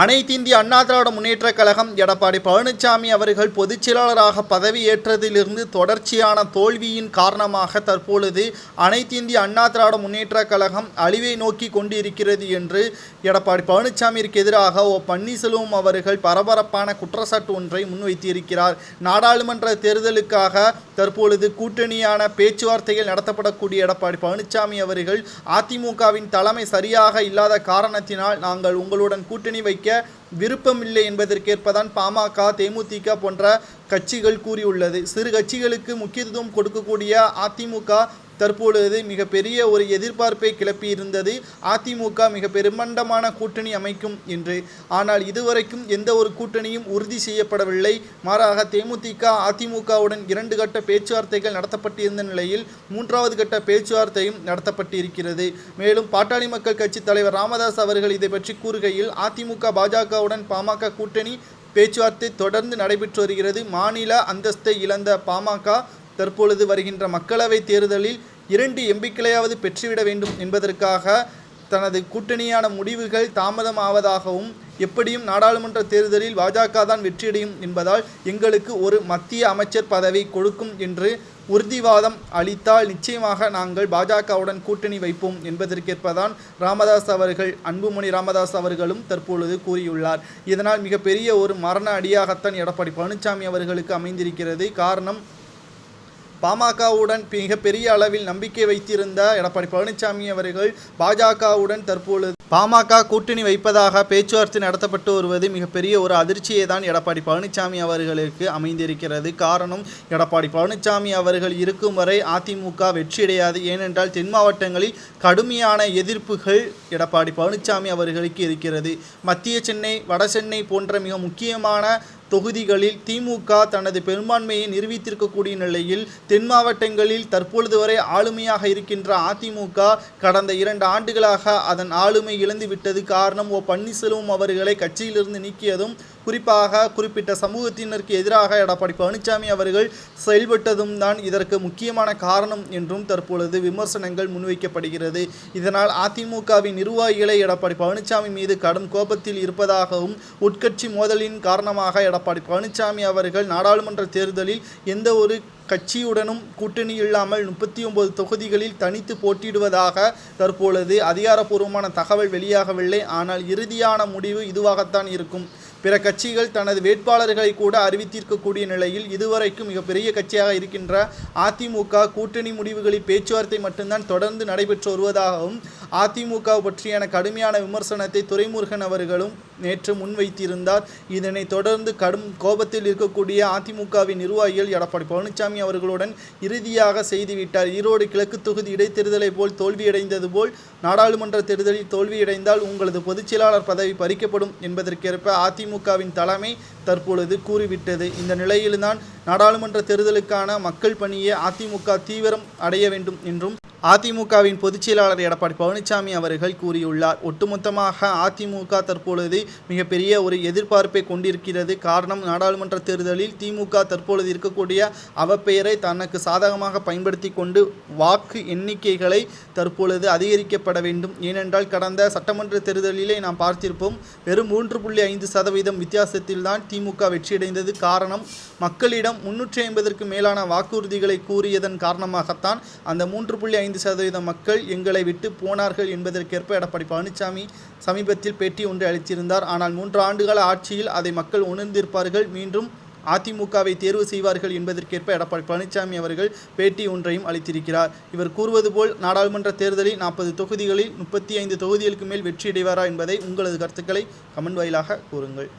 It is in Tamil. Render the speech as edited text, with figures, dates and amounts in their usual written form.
அனைத்திந்திய அண்ணா திராவிட முன்னேற்றக் கழகம் எடப்பாடி பழனிசாமி அவர்கள் பொதுச் செயலாளராக பதவியேற்றதிலிருந்து தொடர்ச்சியான தோல்வியின் காரணமாக தற்பொழுது அனைத்திந்திய அண்ணா திராவிட முன்னேற்றக் கழகம் அழிவை நோக்கி கொண்டிருக்கிறது என்று எடப்பாடி பழனிசாமிற்கு எதிராக பன்னீர்செல்வம் அவர்கள் பரபரப்பான குற்றச்சாட்டு ஒன்றை முன்வைத்திருக்கிறார். நாடாளுமன்ற தேர்தலுக்காக தற்பொழுது கூட்டணியான பேச்சுவார்த்தைகள் நடத்தப்படக்கூடிய எடப்பாடி பழனிசாமி அவர்கள் அதிமுகவின் தலைமை சரியாக இல்லாத காரணத்தினால் நாங்கள் உங்களுடன் கூட்டணி வைக்க விருப்பமில்லை என்பதற்கேற்பதான் பாமக, தேமுதிக போன்ற கட்சிகள் கூறியுள்ளது. சிறு கட்சிகளுக்கு முக்கியத்துவம் கொடுக்கக்கூடிய அதிமுக தற்பொழுது மிகப்பெரிய ஒரு எதிர்பார்ப்பை கிளப்பியிருந்தது. அதிமுக மிக பெருமண்டமான கூட்டணி அமைக்கும் என்று. ஆனால் இதுவரைக்கும் எந்த ஒரு கூட்டணியும் உறுதி செய்யப்படவில்லை. மாறாக தேமுதிக அதிமுகவுடன் 2 கட்ட பேச்சுவார்த்தைகள் நடத்தப்பட்டிருந்த நிலையில் 3வது கட்ட பேச்சுவார்த்தையும் நடத்தப்பட்டிருக்கிறது. மேலும் பாட்டாளி மக்கள் கட்சி தலைவர் ராமதாஸ் அவர்கள் இதை பற்றி கூறுகையில், அதிமுக பாஜகவுடன் பாமக கூட்டணி பேச்சுவார்த்தை தொடர்ந்து நடைபெற்று வருகிறது. மாநில அந்தஸ்தை இழந்த பாமக தற்பொழுது வருகின்ற மக்களவை தேர்தலில் 2 எம்பிக்களையாவது பெற்றுவிட வேண்டும் என்பதற்காக தனது கூட்டணியான முடிவுகள் தாமதமாவதாகவும், எப்படியும் நாடாளுமன்ற தேர்தலில் பாஜக தான் வெற்றியடையும் என்பதால் எங்களுக்கு ஒரு மத்திய அமைச்சர் பதவி கொடுக்கும் என்று உறுதிவாதம் அளித்தால் நிச்சயமாக நாங்கள் பாஜகவுடன் கூட்டணி வைப்போம் என்பதற்கேற்பதான் ராமதாஸ் அவர்கள், அன்புமணி ராமதாஸ் அவர்களும் தற்பொழுது கூறியுள்ளார். இதனால் மிகப்பெரிய ஒரு மரண அடியாகத்தான் எடப்பாடி பழனிசாமி அவர்களுக்கு அமைந்திருக்கிறது. காரணம், பாமகவுடன் மிகப்பெரிய அளவில் நம்பிக்கை வைத்திருந்த எடப்பாடி பழனிசாமி அவர்கள் பாஜகவுடன் தற்பொழுது பாமக கூட்டணி வைப்பதாக பேச்சுவார்த்தை நடத்தப்பட்டு வருவது மிகப்பெரிய ஒரு அதிர்ச்சியை தான் எடப்பாடி பழனிசாமி அவர்களுக்கு அமைந்திருக்கிறது. காரணம், எடப்பாடி பழனிசாமி அவர்கள் இருக்கும் வரை அதிமுக வெற்றியடையாது. ஏனென்றால் தென் மாவட்டங்களில் கடுமையான எதிர்ப்புகள் எடப்பாடி பழனிசாமி அவர்களுக்கு இருக்கிறது. மத்திய சென்னை, வட சென்னை போன்ற மிக முக்கியமான தொகுதிகளில் திமுக தனது பெரும்பான்மையை நிரூபித்திருக்கக்கூடிய நிலையில் தென் மாவட்டங்களில் தற்பொழுது வரை ஆளுமையாக இருக்கின்ற அதிமுக கடந்த 2 ஆண்டுகளாக அதன் ஆளுமை இழந்துவிட்டது. காரணம், பன்னீர்செல்வம் அவர்களை கட்சியிலிருந்து நீக்கியதும், குறிப்பாக குறிப்பிட்ட சமூகத்தினருக்கு எதிராக எடப்பாடி பழனிசாமி அவர்கள் செயல்பட்டதும் தான் இதற்கு முக்கியமான காரணம் என்றும் தற்பொழுது விமர்சனங்கள் முன்வைக்கப்படுகிறது. இதனால் அதிமுகவின் நிர்வாகிகளை எடப்பாடி பழனிசாமி மீது கடும் கோபத்தில் இருப்பதாகவும், உட்கட்சி மோதலின் காரணமாக எடப்பாடி பழனிசாமி அவர்கள் நாடாளுமன்ற தேர்தலில் எந்த ஒரு கட்சியுடனும் கூட்டணி இல்லாமல் 39 தொகுதிகளில் தனித்து போட்டியிடுவதாக தற்பொழுது அதிகாரப்பூர்வமான தகவல் வெளியாகவில்லை. ஆனால் இறுதியான முடிவு இதுவாகத்தான் இருக்கும். பிற கட்சிகள் தனது வேட்பாளர்களை கூட அறிவித்திருக்கக்கூடிய நிலையில் இதுவரைக்கும் மிகப்பெரிய கட்சியாக இருக்கின்ற அதிமுக கூட்டணி முடிவுகளில் பேச்சுவார்த்தை மட்டும்தான் தொடர்ந்து நடைபெற்று வருவதாகவும், அதிமுக பற்றியான கடுமையான விமர்சனத்தை துரைமுருகன் அவர்களும் நேற்று முன்வைத்திருந்தார். இதனை தொடர்ந்து கடும் கோபத்தில் இருக்கக்கூடிய அதிமுகவின் நிர்வாகிகள் எடப்பாடி பழனிசாமி அவர்களுடன் இறுதியாக செய்துவிட்டார். ஈரோடு கிழக்கு தொகுதி இடைத்தேர்தலை போல் தோல்வியடைந்தது போல் நாடாளுமன்ற தேர்தலில் தோல்வியடைந்தால் உங்களது பொதுச் செயலாளர் பதவி பறிக்கப்படும் என்பதற்கேற்ப அதிமுகவின் தலைமை தற்பொழுது கூறிவிட்டது. இந்த நிலையில்தான் நாடாளுமன்ற தேர்தலுக்கான மக்கள் பணியை அதிமுக தீவிரம் அடைய வேண்டும் என்றும் அதிமுகவின் பொதுச் செயலாளர் எடப்பாடி பழனிசாமி அவர்கள் கூறியுள்ளார். ஒட்டுமொத்தமாக அதிமுக தற்பொழுது மிகப்பெரிய ஒரு எதிர்பார்ப்பை கொண்டிருக்கிறது. காரணம், நாடாளுமன்ற தேர்தலில் திமுக தற்பொழுது இருக்கக்கூடிய அவப்பெயரை தனக்கு சாதகமாக பயன்படுத்தி கொண்டு வாக்கு எண்ணிக்கைகளை தற்பொழுது அதிகரிக்கப்பட வேண்டும். ஏனென்றால் கடந்த சட்டமன்ற தேர்தலிலே நாம் பார்த்திருப்போம், வெறும் 3.5% வித்தியாசத்தில் தான் திமுக வெற்றியடைந்தது. காரணம், மக்களிடம் 350க்கு மேலான வாக்குறுதிகளை கூறியதன் காரணமாகத்தான் அந்த 3.5% மக்கள் எங்களை விட்டு போனார்கள் என்பதற்கேற்ப எடப்பாடி பழனிசாமி சமீபத்தில் பேட்டி ஒன்று அளித்திருந்தார். ஆனால் 3 ஆண்டுகால ஆட்சியில் அதை மக்கள் உணர்ந்திருப்பார்கள், மீண்டும் அதிமுகவை தேர்வு செய்வார்கள் என்பதற்கேற்ப எடப்பாடி பழனிசாமி அவர்கள் பேட்டி ஒன்றையும் அளித்திருக்கிறார். இவர் கூறுவது போல் நாடாளுமன்ற தேர்தலில் 40 தொகுதிகளில் 35 தொகுதிகளுக்கு மேல் வெற்றியடைவாரா என்பதை உங்களது கருத்துக்களை கமெண்ட் வாயிலாக கூறுங்கள்.